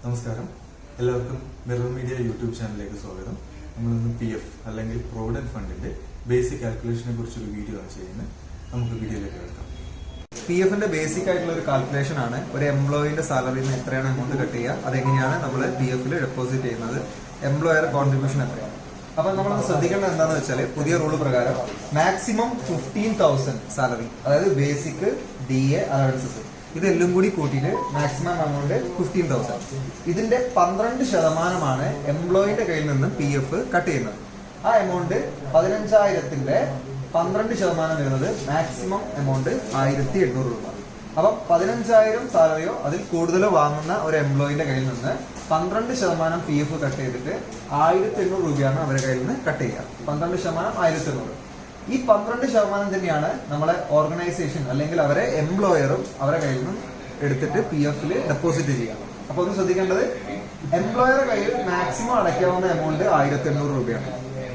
നമസ്കാരം, എല്ലാവർക്കും mirror media YouTube ചാനലിലേക്ക് സ്വാഗതം. നമ്മളിന്ന് PF അല്ലെങ്കിൽ പ്രൊവിഡന്റ് ഫണ്ടിന്റെ ബേസിക് കാൽക്കുലേഷനെ കുറിച്ചൊരു വീഡിയോ ആണ് ചെയ്യുന്നത്. നമുക്ക് വീഡിയോയിലേക്ക് കിടക്കാം. PF ബേസിക് ആയിട്ടുള്ള ഒരു കാൽക്കുലേഷൻ ആണ്. ഒരു എംപ്ലോയിന്റെ സാലറിയിൽ നിന്ന് എത്രയാണ് എമൗണ്ട് കട്ട് ചെയ്യുക, അതെങ്ങനെയാണ് നമ്മൾ PF ഡെപ്പോസിറ്റ് ചെയ്യുന്നത്, എംപ്ലോയർ കോൺട്രിബ്യൂഷൻ എത്രയാണ്. അപ്പൊ നമ്മൾ ശ്രദ്ധിക്കേണ്ടത് എന്താണെന്ന് വെച്ചാൽ, പുതിയ റൂൾ പ്രകാരം മാക്സിമം 15,000 സാലറി, അതായത് ബേസിക്, DA, അലവൻസസ് ഇതെല്ലാം കൂടി കൂട്ടിയിട്ട് മാക്സിമം എമൗണ്ട് 15,000. ഇതിന്റെ 12% എംപ്ലോയിന്റെ കയ്യിൽ നിന്ന് PF കട്ട് ചെയ്യുന്നത്. ആ എമൗണ്ട് 15,000ന്റെ 12% വരുന്നത് മാക്സിമം എമൗണ്ട് 1,800 രൂപ. അപ്പം 15,000 സാലറിയോ അതിൽ കൂടുതലോ വാങ്ങുന്ന ഒരു എംപ്ലോയിന്റെ കയ്യിൽ നിന്ന് 12% PF കട്ട് ചെയ്തിട്ട് 1,800 രൂപയാണ് അവരുടെ കയ്യിൽ നിന്ന് കട്ട് ചെയ്യുക. 12% 1,800. ഈ 12% തന്നെയാണ് നമ്മളെ ഓർഗനൈസേഷൻ അല്ലെങ്കിൽ അവരെ എംപ്ലോയറും അവരെ കയ്യിൽ നിന്നും എടുത്തിട്ട് PF ഡെപ്പോസിറ്റ് ചെയ്യുക. അപ്പൊ ഒന്ന് ശ്രദ്ധിക്കേണ്ടത്, എംപ്ലോയറുടെ കയ്യിൽ മാക്സിമം അടയ്ക്കാവുന്ന എമൗണ്ട് 1,800 രൂപയാണ്.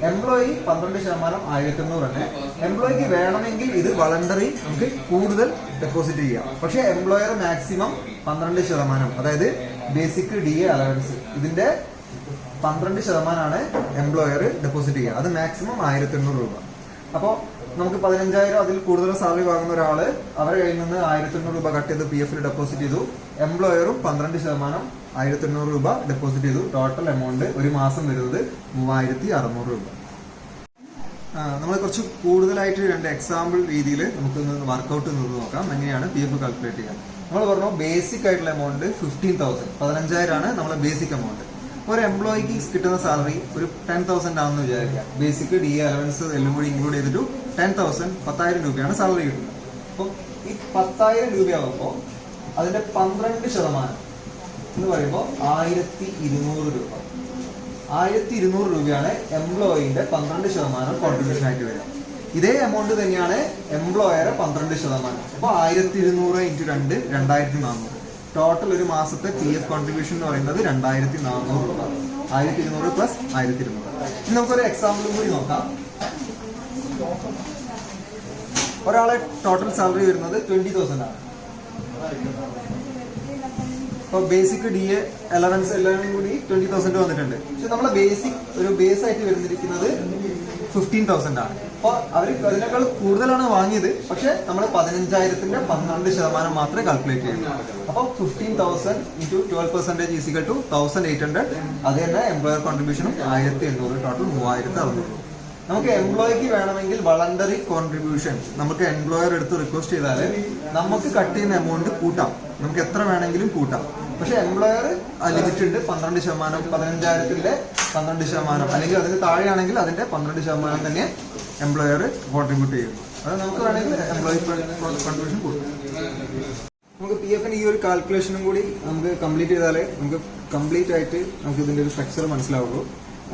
എംപ്ലോയി 12% 1,800 തന്നെ. എംപ്ലോയിക്ക് വേണമെങ്കിൽ ഇത് വളണ്ടറി നമുക്ക് കൂടുതൽ ഡെപ്പോസിറ്റ് ചെയ്യാം. പക്ഷെ എംപ്ലോയർ മാക്സിമം 12%, അതായത് ബേസിക്, DA, അലവൻസ് ഇതിന്റെ 12% എംപ്ലോയർ ഡെപ്പോസിറ്റ് ചെയ്യുക. അത് മാക്സിമം 1,800 രൂപ. അപ്പോൾ നമുക്ക് 15,000 അതിൽ കൂടുതൽ സാലറി വാങ്ങുന്ന ഒരാള് അവരുടെ കയ്യിൽ നിന്ന് 1,800 രൂപ കട്ട് ചെയ്ത് PF ഡെപ്പോസിറ്റ് ചെയ്തു. എംപ്ലോയറും 12% 1,800 രൂപ ഡെപ്പോസിറ്റ് ചെയ്തു. ടോട്ടൽ എമൗണ്ട് ഒരു മാസം വരുന്നത് 3,600 രൂപ. നമ്മൾ കുറച്ച് കൂടുതലായിട്ട് രണ്ട് എക്സാമ്പിൾ രീതിയിൽ നമുക്ക് വർക്ക്ഔട്ട് നിന്ന് നോക്കാം. എങ്ങനെയാണ് PF കാൽക്കുലേറ്റ് ചെയ്യുക. നമ്മൾ പറഞ്ഞു ബേസിക് ആയിട്ടുള്ള എമൗണ്ട് 15,000, 15,000 നമ്മളെ ബേസിക് എമൗണ്ട്. ഒരു എംപ്ലോയിക്ക് കിട്ടുന്ന സാലറി ഒരു 10,000 ആണെന്ന് വിചാരിക്കുക. ബേസിക്, DA, അലവൻസ് എല്ലാം കൂടി ഇൻക്ലൂഡ് ചെയ്തിട്ട് 10,000, 10,000 രൂപയാണ് സാലറി കിട്ടുന്നത്. അപ്പം ഈ 10,000 രൂപയാകുമ്പോൾ അതിന്റെ 12% എന്ന് പറയുമ്പോൾ 1,200 രൂപ. 1,200 രൂപയാണ് എംപ്ലോയിന്റെ 12% കോൺട്രിബ്യൂഷൻ ആയിട്ട് വരിക. ഇതേ എമൗണ്ട് തന്നെയാണ് എംപ്ലോയറെ 12%. അപ്പൊ 1,200 × 2 2,400. ടോട്ടൽ ഒരു മാസത്തെ PF കോൺട്രിബ്യൂഷൻ എന്ന് പറയുന്നത് 2,400 രൂപ. 1,200 + 1,200. ഇനി നമുക്കൊരു എക്സാമ്പിളും കൂടി നോക്കാം. ഒരാളെ ടോട്ടൽ സാലറി വരുന്നത് 20,000 ആണ്. അപ്പൊ ബേസിക്, DA, അലവൻസ് എല്ലാം കൂടി 20,000 വന്നിട്ടുണ്ട്. പക്ഷെ നമ്മളെ ബേസിക് ഒരു ബേസ് ആയിട്ട് വരുന്നിരിക്കുന്നത് 15,000 ആണ്. അപ്പൊ അവർ അതിനേക്കാൾ കൂടുതലാണ് വാങ്ങിയത്. പക്ഷെ നമ്മൾ 15,000ന്റെ 12% മാത്രമേ കാൽക്കുലേറ്റ് ചെയ്യുള്ളൂ. അപ്പൊ 15,000 × 12% = 1,800. അത് തന്നെ എംപ്ലോയർ കോൺട്രിബ്യൂഷനും 1,800, ടോട്ടൽ 3,600. നമുക്ക് എംപ്ലോയിക്ക് വേണമെങ്കിൽ വളണ്ടറി കോൺട്രിബ്യൂഷൻ നമുക്ക് എംപ്ലോയർ എടുത്ത് റിക്വസ്റ്റ് ചെയ്താൽ നമുക്ക് കട്ട് ചെയ്യുന്ന എമൗണ്ട് കൂട്ടാം. നമുക്ക് എത്ര വേണമെങ്കിലും കൂട്ടാം. പക്ഷെ എംപ്ലോയർ ലിമിറ്റ് ഉണ്ട്. 12%, 15,000ന്റെ 12%, അല്ലെങ്കിൽ അതിന് താഴെയാണെങ്കിൽ അതിന്റെ 12% തന്നെ എംപ്ലോയർ കോൺട്രിബ്യൂട്ട് ചെയ്യുന്നു. അത് നമുക്ക് വേണമെങ്കിൽ എംപ്ലോയി കോൺട്രിബ്യൂഷൻ കൂട്ടാം. നമുക്ക് PF ഈ ഒരു കാൽക്കുലേഷനും കൂടി നമുക്ക് കംപ്ലീറ്റ് ചെയ്താലേ നമുക്ക് കംപ്ലീറ്റ് ആയിട്ട് നമുക്ക് ഇതിന്റെ ഒരു സ്ട്രക്ചർ മനസ്സിലാവുള്ളൂ.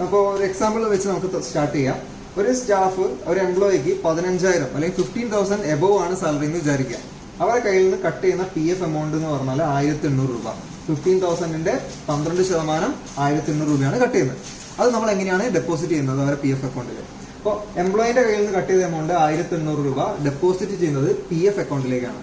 അപ്പോൾ ഒരു എക്സാമ്പിൾ വെച്ച് നമുക്ക് സ്റ്റാർട്ട് ചെയ്യാം. ഒരു സ്റ്റാഫ്, ഒരു എംപ്ലോയിക്ക് 15,000 അല്ലെങ്കിൽ 15,000 എബോവ് ആണ് സാലറി എന്ന് വിചാരിക്കുക. അവരുടെ കയ്യിൽ നിന്ന് കട്ട് ചെയ്യുന്ന PF എമൗണ്ട് എന്ന് പറഞ്ഞാൽ 1,800 രൂപ. 15,000ന്റെ 12% 1,800 രൂപയാണ് കട്ട് ചെയ്യുന്നത്. അത് നമ്മൾ എങ്ങനെയാണ് ഡെപ്പോസിറ്റ് ചെയ്യുന്നത് അവരുടെ PF അക്കൗണ്ടിൽ. അപ്പോൾ എംപ്ലോയിന്റെ കയ്യിൽ നിന്ന് കട്ട് ചെയ്ത എമൗണ്ട് 1,800 രൂപ ഡെപ്പോസിറ്റ് ചെയ്യുന്നത് PF അക്കൗണ്ടിലേക്കാണ്.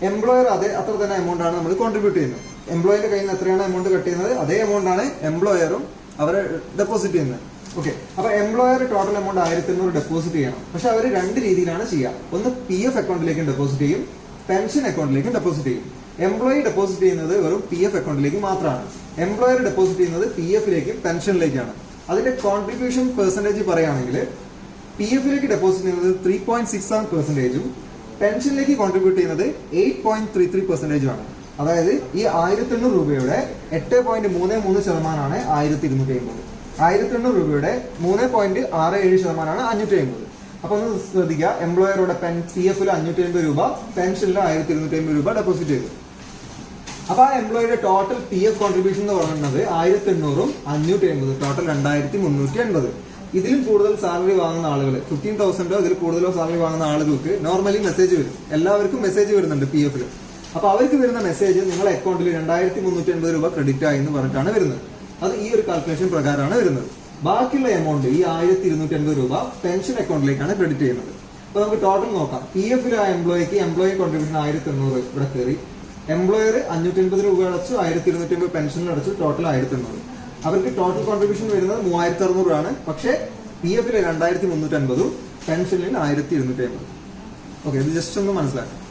എംപ്ലോയർ അത്ര തന്നെ എമൗണ്ട് ആണ് നമ്മൾ കോൺട്രിബ്യൂട്ട് ചെയ്യുന്നത്. എംപ്ലോയിന്റെ കയ്യിൽ നിന്ന് എത്രയാണ് എമൗണ്ട് കട്ട് ചെയ്യുന്നത് അതേ എമൗണ്ട് ആണ് എംപ്ലോയറും അവരെ ഡെപ്പോസിറ്റ് ചെയ്യുന്നത്. ഓക്കെ, അപ്പൊ എംപ്ലോയർ ടോട്ടൽ എമൗണ്ട് 1,800 ഡെപ്പോസിറ്റ് ചെയ്യണം. പക്ഷെ അവർ രണ്ട് രീതിയിലാണ് ചെയ്യുക. ഒന്ന് PF അക്കൗണ്ടിലേക്കും ഡെപ്പോസിറ്റ് ചെയ്യും, പെൻഷൻ അക്കൗണ്ടിലേക്കും ഡെപ്പോസിറ്റ് ചെയ്യും. എംപ്ലോയി ഡെപ്പോസിറ്റ് ചെയ്യുന്നത് വെറും PF അക്കൗണ്ടിലേക്ക് മാത്രമാണ്. എംപ്ലോയർ ഡെപ്പോസിറ്റ് ചെയ്യുന്നത് PF-ലേക്കും പെൻഷനിലേക്കാണ്. അതിന്റെ കോൺട്രിബ്യൂഷൻ പെർസെന്റേജ് പറയുകയാണെങ്കിൽ PF-ലേക്ക് ഡെപ്പോസിറ്റ് ചെയ്യുന്നത് 3.67%, പെൻഷനിലേക്ക് കോൺട്രിബ്യൂട്ട് ചെയ്യുന്നത് 8.33% ആണ്. അതായത് ഈ 1,800 രൂപയുടെ 8.33% 1,250. 1,800 രൂപയുടെ 3.67% 550. അപ്പൊ ഒന്ന് ശ്രദ്ധിക്കുക, എംപ്ലോയറുടെ PF-ൽ 550 രൂപ, പെൻഷനിൽ 1,250 രൂപ ഡെപ്പോസിറ്റ് ചെയ്തു. അപ്പൊ ആ എംപ്ലോയിയുടെ ടോട്ടൽ PF കോൺട്രിബ്യൂഷൻ എന്ന് പറയുന്നത് 1,800 550, ടോട്ടൽ 2,380. ഇതിലും കൂടുതൽ സാലറി വാങ്ങുന്ന ആളുകൾ, 15,000 അതിൽ കൂടുതലോ സാലറി വാങ്ങുന്ന ആളുകൾക്ക് നോർമലി മെസ്സേജ് വരും. എല്ലാവർക്കും മെസ്സേജ് വരുന്നുണ്ട് PF-ൽ. അപ്പൊ അവർക്ക് വരുന്ന മെസ്സേജ് നിങ്ങളെ അക്കൗണ്ടിൽ 2,380 രൂപ ക്രെഡിറ്റ് ആയി എന്ന് പറഞ്ഞിട്ടാണ് വരുന്നത്. അത് ഈ ഒരു കാൽക്കുലേഷൻ പ്രകാരമാണ് വരുന്നത്. ബാക്കിയുള്ള എമൗണ്ട് ഈ 1,280 രൂപ പെൻഷൻ അക്കൗണ്ടിലേക്കാണ് ക്രെഡിറ്റ് ചെയ്യുന്നത്. അപ്പൊ നമുക്ക് ടോട്ടൽ നോക്കാം. PF-ൽ ആ എംപ്ലോയി കോൺട്രിബ്യൂഷൻ 1,800 ഇവിടെ കയറി. എംപ്ലോയർ 550 രൂപ അടച്ചു, 1250 പെൻഷനിൽ അടച്ചു, ടോട്ടൽ 1800. അവർക്ക് ടോട്ടൽ കോൺട്രിബ്യൂഷൻ വരുന്നത് 3600 ആണ്. പക്ഷേ PF 2350, പെൻഷനിൽ 1250. ഓക്കെ, ഇത് ജസ്റ്റ് ഒന്ന് മനസ്സിലാക്കാം.